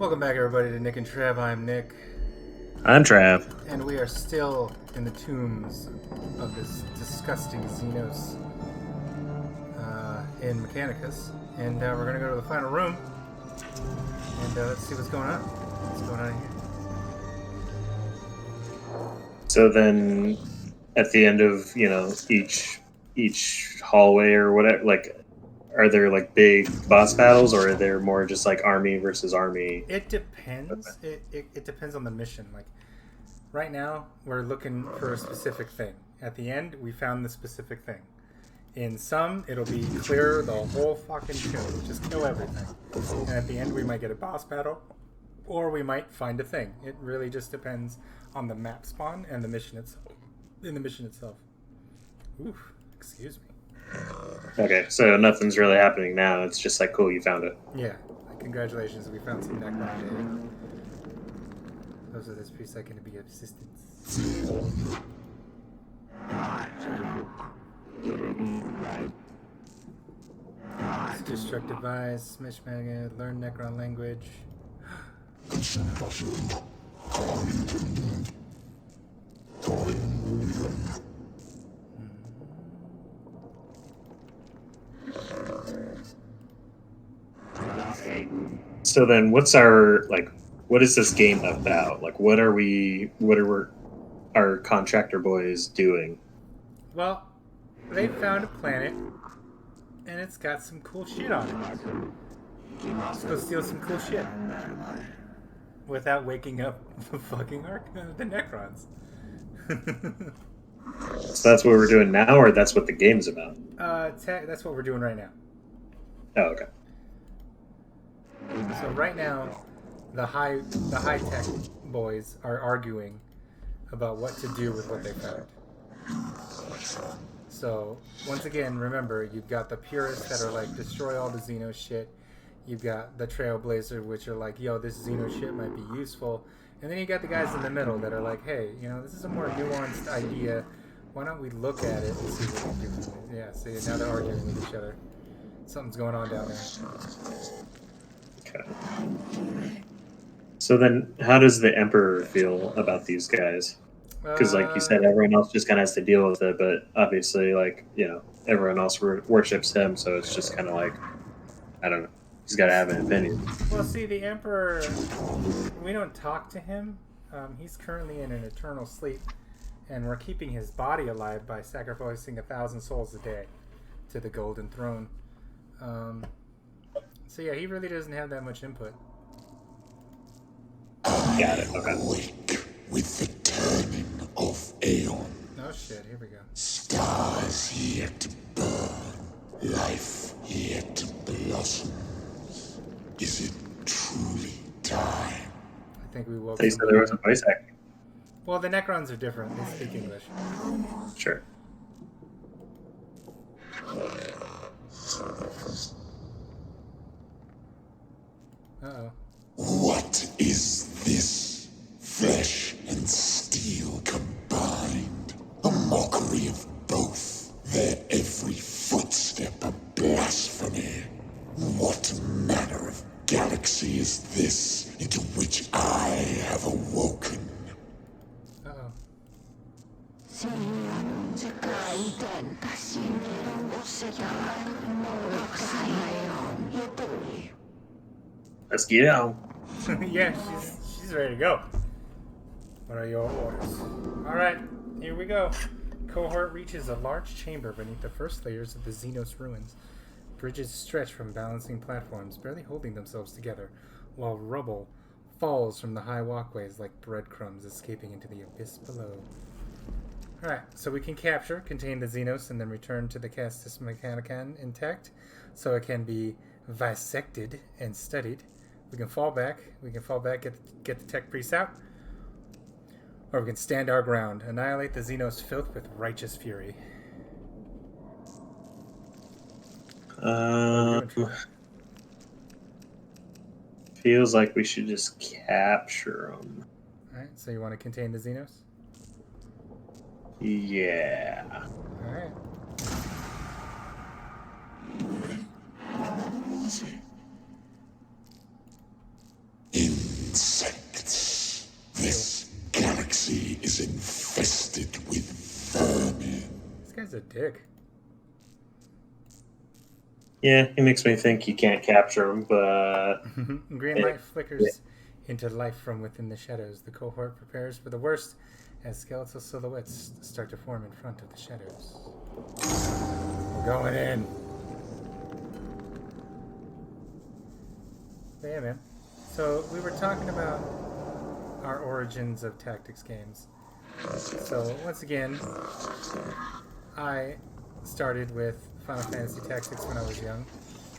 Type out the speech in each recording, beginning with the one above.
Welcome back, everybody, to Nick and Trav. I'm Nick. I'm Trav. And we are still in the tombs of this disgusting Xenos in Mechanicus. And we're going to go to the final room. And let's see what's going on. What's going on here? So then, at the end of, each hallway or whatever, are there, big boss battles, or are there more just, army versus army? It depends. It depends on the mission. Right now, we're looking for a specific thing. At the end, we found the specific thing. In some, it'll be clear the whole fucking tomb. Just kill everything. And at the end, we might get a boss battle, or we might find a thing. It really just depends on the map spawn and the mission itself. Oof, excuse me. Okay, so nothing's really happening now. It's just cool, you found it. Yeah, congratulations, we found some Necron data. Those are this 3 second to be of assistance. Destruct device, smash magnet, learn Necron language. So then, what is this game about? What are our contractor boys doing? Well, they found a planet, and it's got some cool shit on it. Let's go steal some cool shit. Without waking up the fucking the Necrons. So that's what we're doing now, or that's what the game's about? That's what we're doing right now. Oh, okay. So right now, the high tech boys are arguing about what to do with what they found. So once again, remember, you've got the purists that are destroy all the Xenos shit. You've got the Trailblazer, which are yo, this Xenos shit might be useful. And then you got the guys in the middle that are hey, this is a more nuanced idea. Why don't we look at it and see what we can do? Yeah, see, now they're arguing with each other. Something's going on down there. Okay. So then, how does the Emperor feel about these guys? Because, you said, everyone else just kind of has to deal with it, but obviously, everyone else worships him, so it's just kind of I don't know. He's got to have an opinion. Well, see, the Emperor, we don't talk to him. He's currently in an eternal sleep, and we're keeping his body alive by sacrificing 1,000 souls a day to the Golden Throne. So yeah, he really doesn't have that much input. Got it. Okay. Awake with the turning of Aeon. Oh shit, here we go. Stars yet to burn, life yet to blossom. Is it truly time? I think we woke They said there was a voice acting. Well, the Necrons are different. They speak English. Sure. Uh-oh. What is this? Flesh and steel combined. A mockery of both. Their every footstep a blasphemy. What manner of galaxy is this into which I have awoken? Uh-oh. Let's get out. Yeah, she's ready to go. What are your orders? Alright, here we go. Cohort reaches a large chamber beneath the first layers of the Xenos ruins. Bridges stretch from balancing platforms, barely holding themselves together, while rubble falls from the high walkways like breadcrumbs escaping into the abyss below. Alright, so we can capture, contain the Xenos, and then return to the Castus Mechanicus intact, so it can be dissected and studied. We can fall back, get the tech priests out, or we can stand our ground, annihilate the Xenos filth with righteous fury. Feels like we should just capture them. Alright, so you want to contain the Xenos? Yeah. Alright. In insects. This galaxy is infested with vermin. This guy's a dick. Yeah, it makes me think you can't capture them, but... Green light flickers into life from within the shadows. The cohort prepares for the worst as skeletal silhouettes start to form in front of the shadows. We're going in. But yeah, man. So we were talking about our origins of tactics games. So once again, I started with Final Fantasy Tactics when I was young.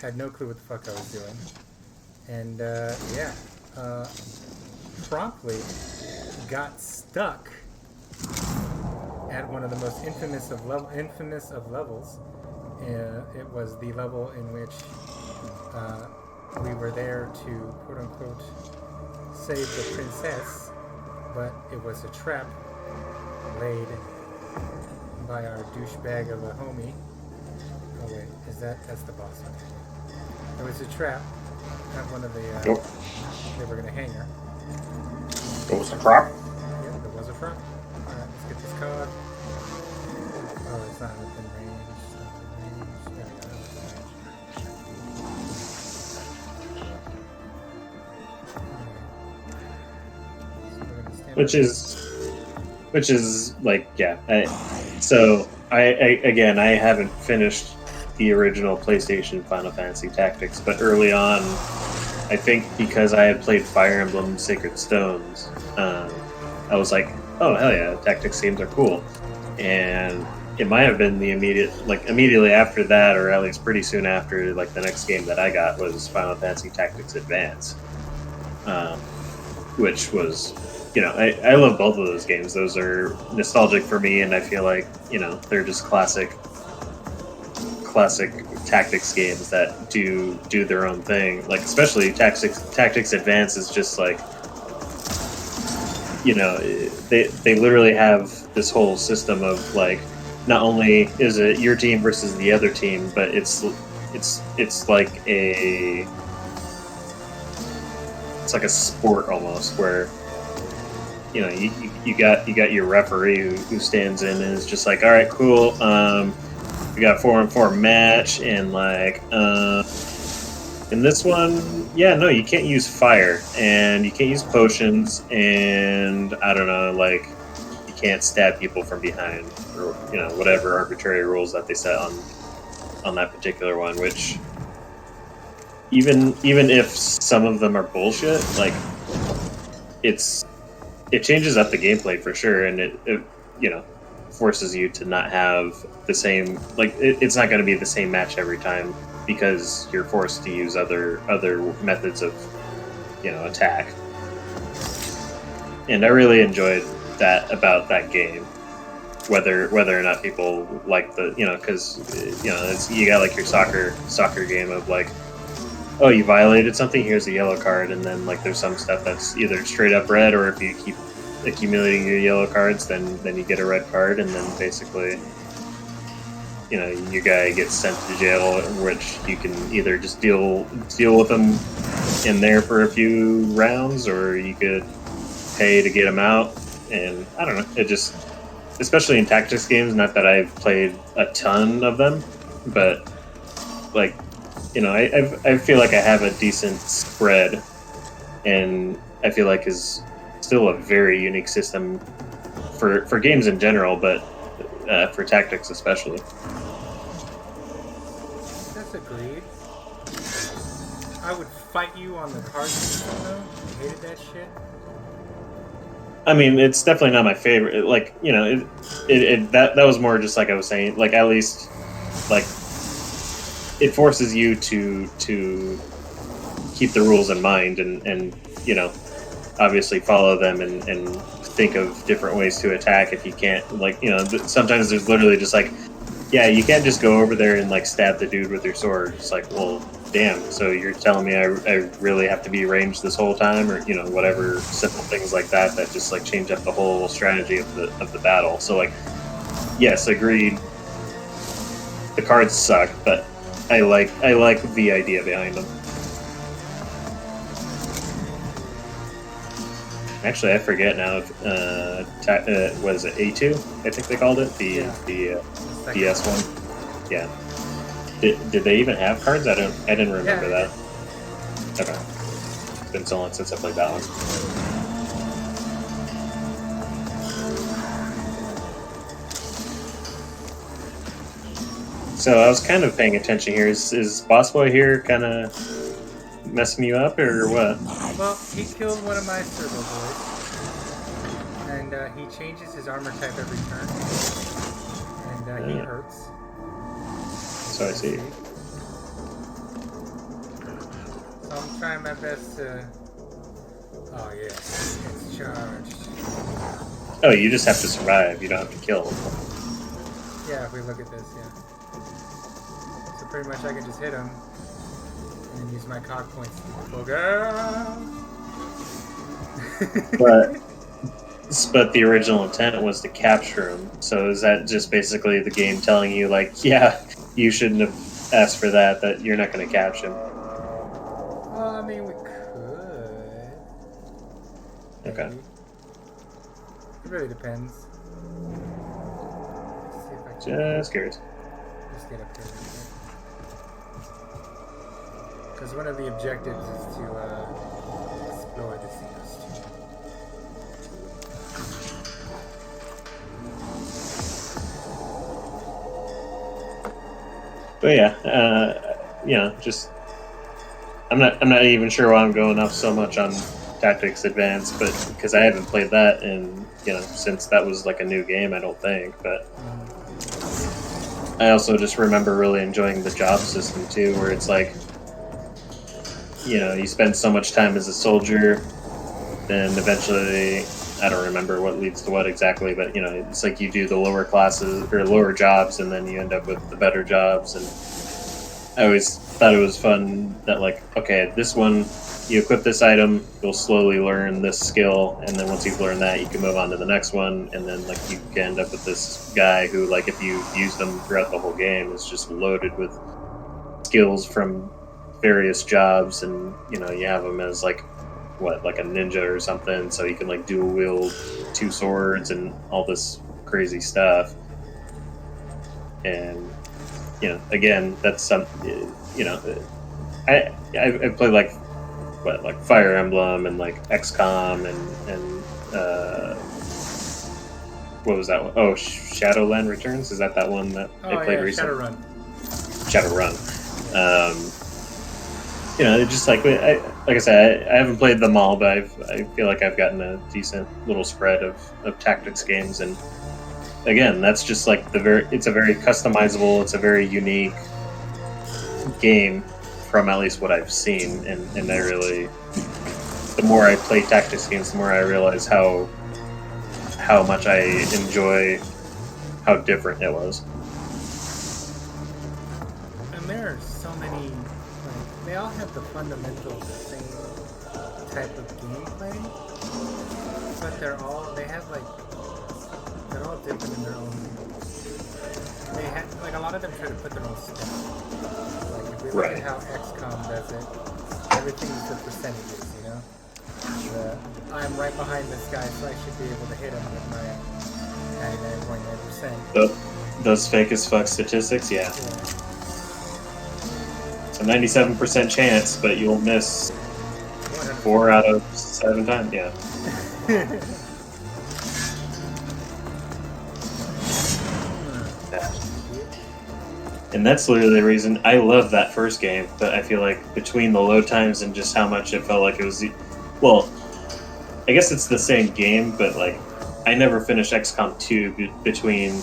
Had no clue what the fuck I was doing. And promptly got stuck at one of the most infamous of levels. It was the level in which we were there to quote unquote save the princess, but it was a trap laid by our douchebag of a homie. Oh wait, that's the boss? Okay. It was a trap at one of the Nope. They were gonna hang her. It was a trap? Yeah, there was a trap. Alright, let's get this card. Oh, it's not within range. It's not within range. There we go, that was range. So we're gonna stand Which is like, yeah. I haven't finished the original PlayStation Final Fantasy Tactics, but early on, I think because I had played Fire Emblem Sacred Stones, I was like, oh hell yeah, tactics games are cool. And it might have been immediately after that, or at least pretty soon after, like the next game that I got was Final Fantasy Tactics Advance, which was, I love both of those games. Those are nostalgic for me, and I feel like, they're just classic tactics games that do their own thing. Like, especially Tactics Advance is just like, they literally have this whole system of like, not only is it your team versus the other team, but it's like a sport almost, where you got your referee who stands in and is just like, all right, cool, we got 4-on-4 match, and like in this one, yeah, no, you can't use fire, and you can't use potions, and I don't know, like, you can't stab people from behind, or whatever arbitrary rules that they set on that particular one. Which even if some of them are bullshit, like it changes up the gameplay for sure, and it forces you to not have the same, like, it's not going to be the same match every time, because you're forced to use other methods of attack. And I really enjoyed that about that game, whether or not people like the because you got like your soccer game of like, oh, you violated something, here's a yellow card, and then like there's some stuff that's either straight up red, or if you keep accumulating your yellow cards, then you get a red card, and then basically your guy gets sent to jail, which you can either just deal with him in there for a few rounds, or you could pay to get him out. And I don't know, it just, especially in tactics games, not that I've played a ton of them, but like, I feel like I have a decent spread, and I feel like is still a very unique system for games in general, but for tactics especially. That's agreed. I would fight you on the card system though. I hated that shit. I mean, it's definitely not my favorite. Like, that was more just like I was saying, like, at least, like, it forces you to keep the rules in mind, and obviously follow them, and think of different ways to attack if you can't, like, sometimes there's literally just like, yeah, you can't just go over there and like stab the dude with your sword. It's like, well, damn, so you're telling me I really have to be ranged this whole time, or whatever simple things like that just like change up the whole strategy of the battle. So like, yes, agreed, the cards suck, but I like the idea behind them. Actually, I forget now. If, what is it? A2? I think they called it the DS one. Yeah. Did they even have cards? I didn't remember that. Okay. It's been so long since I played that one. So I was kind of paying attention here. Is Boss Boy here kind of messing you up or what? Well, he killed one of my servo boys, and he changes his armor type every turn, and he hurts. So I see. So I'm trying my best to... Oh yes, it's charged. Oh, you just have to survive. You don't have to kill. Yeah, if we look at this, yeah. So pretty much I can just hit him and use my cock points to go girl. But the original intent was to capture him. So is that just basically the game telling you, like, yeah, you shouldn't have asked for that, that you're not going to catch him? Well, I mean, we could. Okay. Maybe. It really depends. Let's see if I can Just curious. just get up here real quick. Because one of the objectives is to explore the Xenos too. But yeah, just I'm not even sure why I'm going up so much on Tactics Advanced, but because I haven't played that in since that was like a new game, I don't think. But I also just remember really enjoying the job system too, where it's like you spend so much time as a soldier, then eventually I don't remember what leads to what exactly, but it's like you do the lower classes or lower jobs, and then you end up with the better jobs. And I always thought it was fun that, like, okay, this one you equip this item, you'll slowly learn this skill, and then once you've learned that, you can move on to the next one, and then like you can end up with this guy who, like, if you use them throughout the whole game, is just loaded with skills from various jobs, and you have him as like a ninja or something, so you can like dual wield 2 swords and all this crazy stuff. And again, that's some I played like Fire Emblem and like XCOM and what was that one? Oh, Shadowland Returns. Is that one that I played recently? Shadowrun. It's just like I said, I haven't played them all, but I feel like I've gotten a decent little spread of tactics games, and again, that's just like it's a very customizable, it's a very unique game from at least what I've seen, and I really, the more I play tactics games, the more I realize how much I enjoy how different it was. And there are so many, they all have the fundamental same type of gameplay, but they're all different in their own. They have, like, a lot of them try to put their own stuff. Like, if we look at how XCOM does it, everything's the percentages, I'm right behind this guy, so I should be able to hit him with my 99.9%. Those fake as fuck statistics, yeah. It's a 97% chance, but you'll miss 4 out of 7 times, yeah. And that's literally the reason I love that first game, but I feel like between the load times and just how much it felt like it was... Well, I guess it's the same game, but like I never finished XCOM 2 between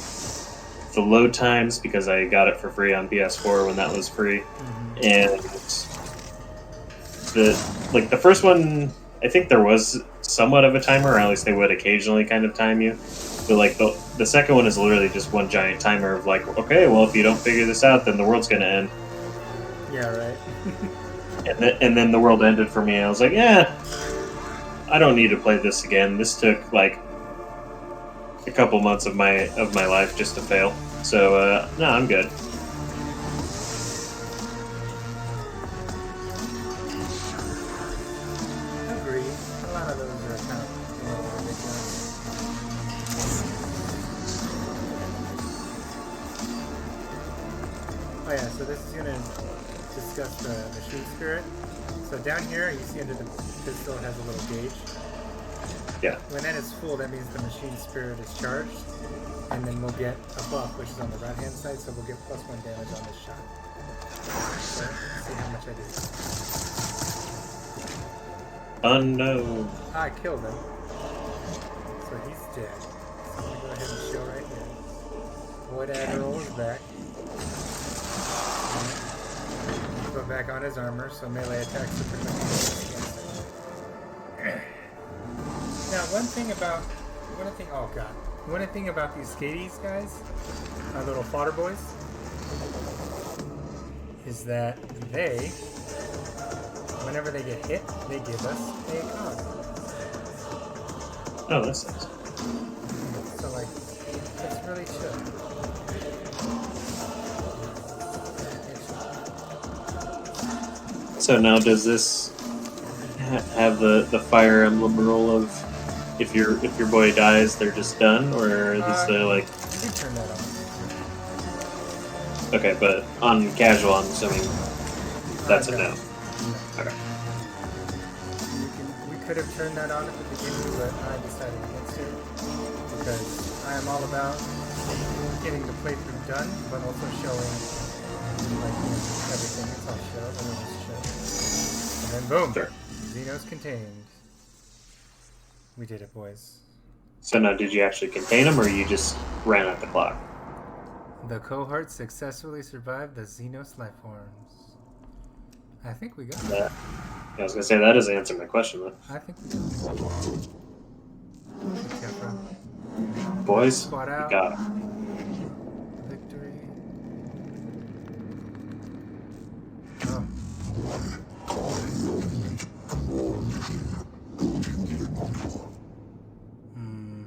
the load times, because I got it for free on PS4 when that was free, and the first one, I think there was somewhat of a timer, or at least they would occasionally kind of time you. But like the second one is literally just one giant timer of like, okay, well, if you don't figure this out, then the world's gonna end. Yeah, right. and then the world ended for me. I was like, yeah, I don't need to play this again. This took like a couple months of my life just to fail. So no, I'm good. Agreed. A lot of those are kind of Oh yeah, so this is going to discuss the machine spirit. So down here, you see under the pistol it has a little gauge. Yeah. When that is full, that means the machine spirit is charged. And then we'll get a buff, which is on the right-hand side, so we'll get +1 damage on this shot. So, let's see how much I do. Unknown. I killed him. So he's dead. So I'm going to go ahead and show right here. Void Admiral is back. Put back on his armor, so melee attacks are pretty much useless against him. Now, one thing about these skaties guys, our little fodder boys, is that they, whenever they get hit, they give us a cog. Oh, that's nice. So like, it's really chill. So now does this have the Fire Emblem rule of if your boy dies, they're just done, or is this like? You can turn that on. Okay, but on casual, I'm assuming that's a no. Okay. We could have turned that on at the beginning, but I decided against it because I am all about getting the playthrough done, but also showing like everything. It's all show, and then just show. And then boom, Sure. Xenos contained. We did it, boys. So now, did you actually contain them, or you just ran out the clock? The cohort successfully survived the Xenos life forms. I think we got it. Yeah, I was gonna say that doesn't answer my question though. I think we got it. Good job, bro. Boys, Squad you out. got it. Victory. Oh. Hmm.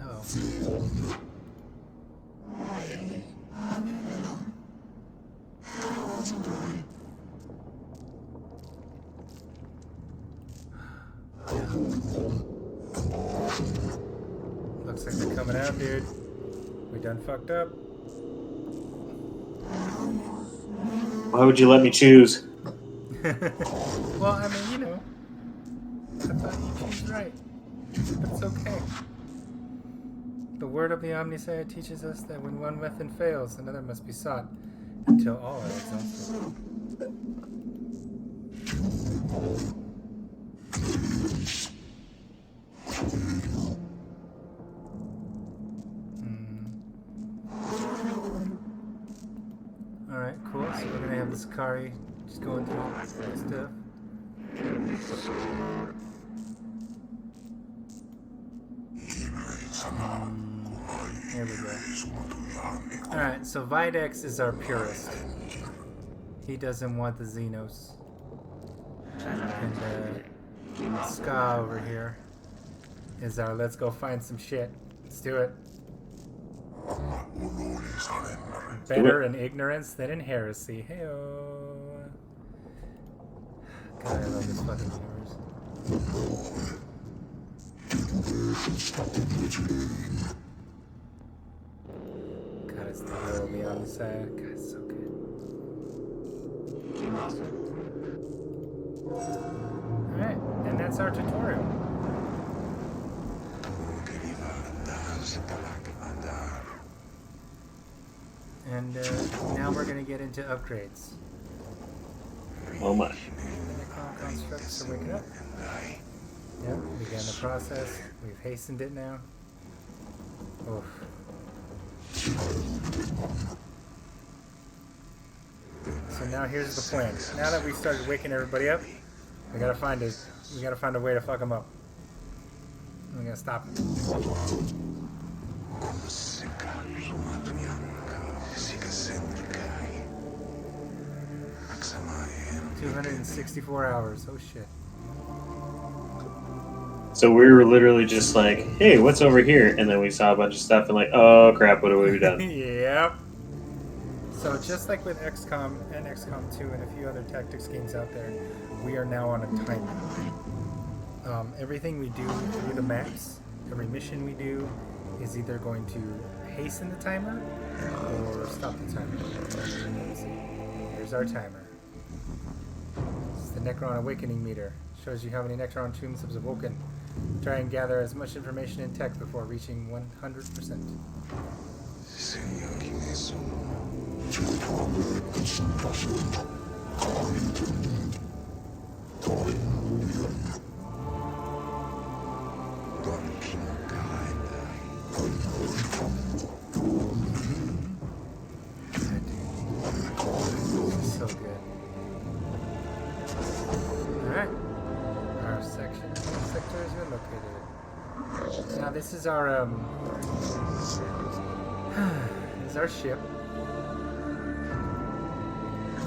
Oh. Looks like they're coming out, dude. We done fucked up. Why would you let me choose? Well, I mean, you know, I thought you choose right. But it's okay. The word of the Omniscient teaches us that when one method fails, another must be sought until all are exhausted. Alright, cool. So we're gonna have the Sakari just going through stuff. Here we go. Alright, so Videx is our purist. He doesn't want the Xenos. And Ska over here is our let's go find some shit. Let's do it. Better in ignorance than in heresy. Hey-oh. God, I love this fucking universe. God, it's the hero beyond the side. God, it's so good. Alright, and that's our tutorial. And now we're going to get into upgrades. Oh my. The constructs are waking up. Yep, began the process. We've hastened it now. Oof. So now here's the plan. Now that we've started waking everybody up, we gotta find a way to fuck them up. We gotta stop them. 264 hours. Oh shit. So we were literally just like, hey, what's over here? And then we saw a bunch of stuff and like, oh crap, what have we done? Yep. So just like with XCOM and XCOM 2 and a few other tactics games out there, we are now on a timer. Everything we do through the maps, every mission we do, is either going to hasten the timer or stop the timer. Let's see. Here's our timer. This is the Necron Awakening meter. Shows you how many Necron tombs have awoken. Try and gather as much information in tech before reaching 100%. So good. Alright. Our section. What sector is we located? Now this is our this is our ship.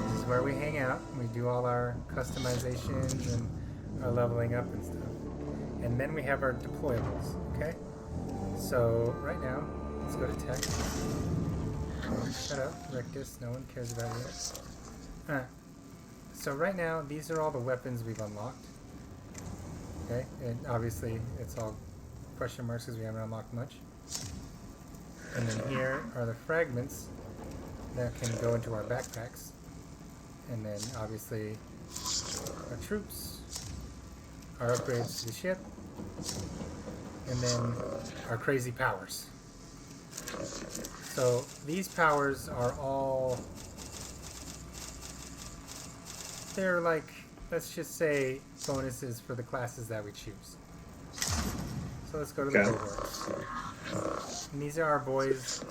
This is where we hang out. We do all our customizations and our leveling up and stuff. And then we have our deployables, okay? So right now, let's go to tech. Shut up, Rectus, no one cares about you. Alright. So right now, these are all the weapons we've unlocked. Okay, and obviously it's all question marks because we haven't unlocked much. And then here are the fragments that can go into our backpacks. And then obviously our troops, our upgrades to the ship, and then our crazy powers. So these powers are all, they're like, let's just say, bonuses for the classes that we choose. So let's go to the cohorts. And these are our boys,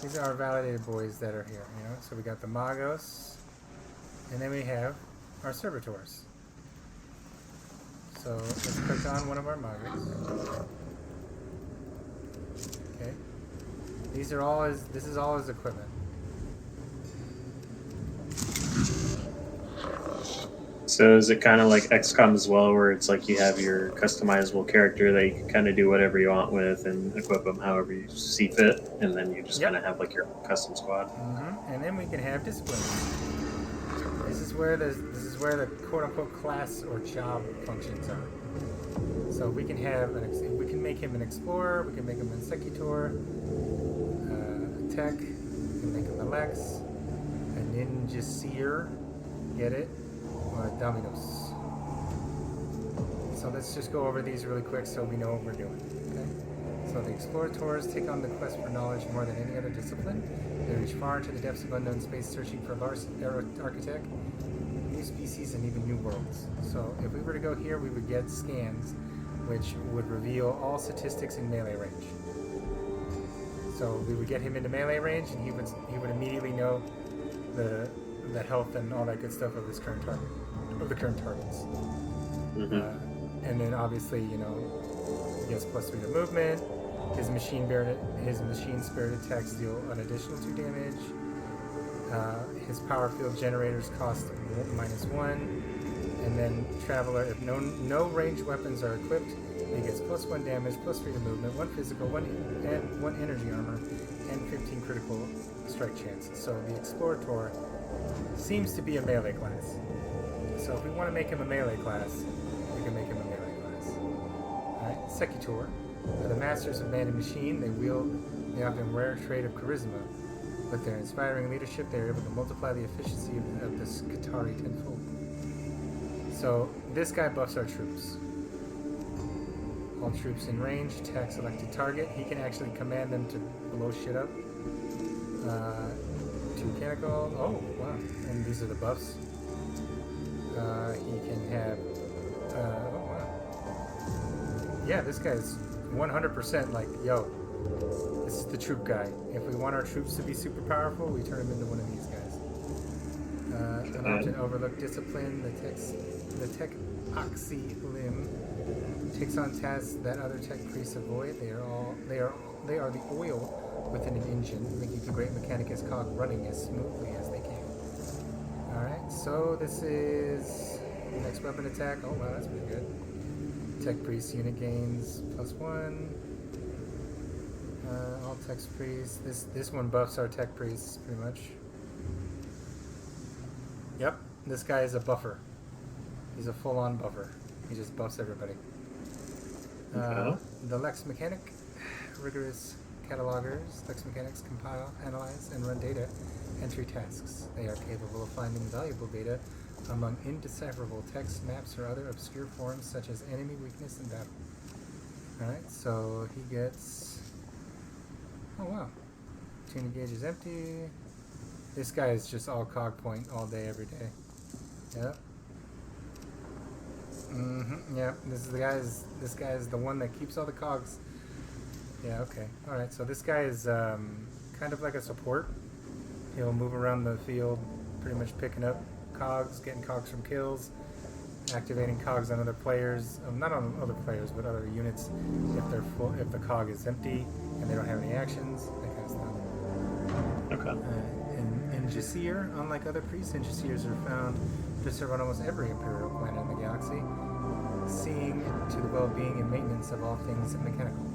these are our validated boys that are here, you know? So we got the Magos, and then we have our Servitors. So let's click on one of our Magos. Okay. These are all his, this is all his equipment. So is it kind of like XCOM as well, where it's like you have your customizable character that you can kind of do whatever you want with and equip them however you see fit, and then you just kind of have like your custom squad. Mm-hmm. And then we can have discipline. This is where the quote unquote class or job functions are. So we can have we can make him an explorer, we can make him an executor, a tech, we can make him a Lex, a ninja seer, get it? Or Dominos. So let's just go over these really quick so we know what we're doing. Okay? So the explorators take on the quest for knowledge more than any other discipline. They reach far into the depths of unknown space, searching for architect, new species, and even new worlds. So if we were to go here, we would get scans, which would reveal all statistics in melee range. So we would get him into melee range, and he would immediately know the health and all that good stuff of his current target, of the current targets. Mm-hmm. And then obviously, you know, he gets +3 to movement. His machine spirit attacks deal an additional 2 damage. His power field generators cost -1. And then Traveler, if no ranged weapons are equipped, he gets +1 damage, +3 to movement, 1 physical, 1 energy armor, and 15 critical strike chance. So the Explorator seems to be a melee class. So if we want to make him a melee class, we can make him a melee class. Alright, Secutor. They're the masters of man and machine. They wield the often rare trait of charisma. With their inspiring leadership, they are able to multiply the efficiency of the Skitarii tenfold. So this guy buffs our troops. All troops in range, attack selected target. He can actually command them to blow shit up. 2 mechanical. Oh, wow. And these are the buffs. He can have... oh, wow. Yeah, this guy's 100% like, yo, this is the troop guy. If we want our troops to be super powerful, we turn him into one of these guys. An option overlook discipline. The tech oxy limb takes on tasks that other tech priests avoid. They are the oil within an engine, making the great Mechanicus cog running as smoothly as they can. Alright, so this is the next weapon attack. Oh wow, that's pretty good. Tech priest unit gains +1. All tech priests. This one buffs our tech priests pretty much. Yep, this guy is a buffer. He's a full-on buffer. He just buffs everybody. Okay. The Lex Mechanic, rigorous catalogers. Lex Mechanics compile, analyze, and run data entry tasks. They are capable of finding valuable data among indecipherable text, maps, or other obscure forms such as enemy weakness and battle. Alright, so he gets... Oh wow. Tuning gauge is empty. This guy is just all cog point all day, every day. Yep. Yep, this guy is the one that keeps all the cogs. Yeah, okay. Alright, so this guy is kind of like a support. He'll move around the field, pretty much picking up cogs, getting cogs from kills, activating cogs on other players, not on other players, but other units if they're full, if the cog is empty and they don't have any actions, that kind of stuff. Okay. In Jasir, unlike other priests, Jasirs are found to serve on almost every Imperial planet in the galaxy, seeing to the well-being and maintenance of all things mechanical.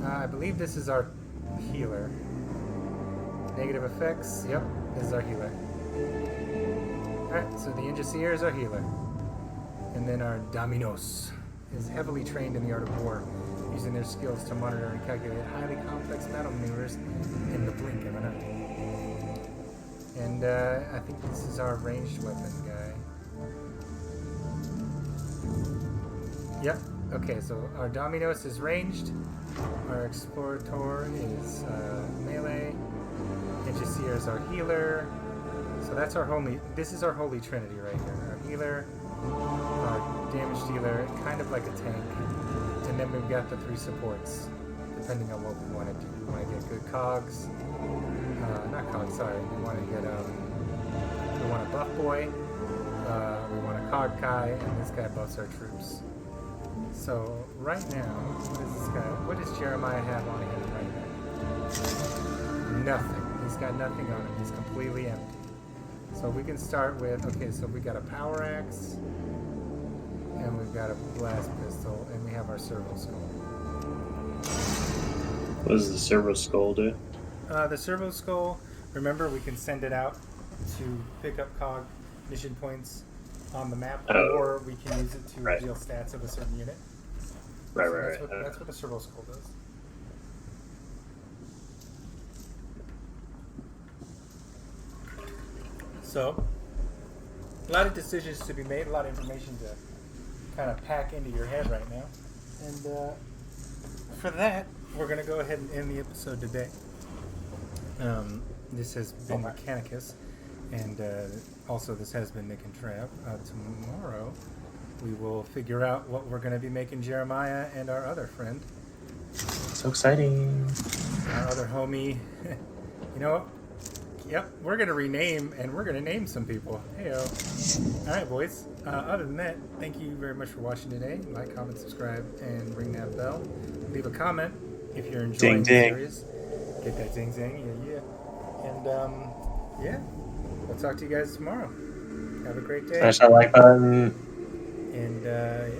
I believe this is our healer. Negative effects, yep, this is our healer. Alright, so the Injasier is our healer. And then our Dominos is heavily trained in the art of war, using their skills to monitor and calculate highly complex battle maneuvers in the blink of an eye. And I think this is our ranged weapon guy. Yep, okay, so our Dominos is ranged, our Explorator is melee, Injasier is our healer. So that's our this is our holy trinity right here. Our healer, our damage dealer, kind of like a tank. And then we've got the 3 supports, depending on what we want to do. We want to get good cogs. Not cogs, sorry. We want to get, we want a buff boy. We want a cog guy, and this guy buffs our troops. So right now, what is this guy? What does Jeremiah have on him right now? Nothing. He's got nothing on him. He's completely empty. So we can start with, okay, so we got a power axe, and we've got a blast pistol, and we have our servo skull. What does the servo skull do? The servo skull, remember, we can send it out to pick up cog mission points on the map, or we can use it to reveal stats of a certain unit. Right. That's what the servo skull does. So, a lot of decisions to be made, a lot of information to kind of pack into your head right now. And for that, we're going to go ahead and end the episode today. This has been Mechanicus, and also this has been Nick and Trav. Tomorrow, we will figure out what we're going to be making Jeremiah and our other friend. So exciting. Our other homie. You know what? Yep, we're going to rename, and we're going to name some people. Heyo. All right, boys. Other than that, thank you very much for watching today. Like, comment, subscribe, and ring that bell. Leave a comment if you're enjoying the series. Get that zing zing, yeah. And, yeah, we'll talk to you guys tomorrow. Have a great day. Smash that like button. And, yeah.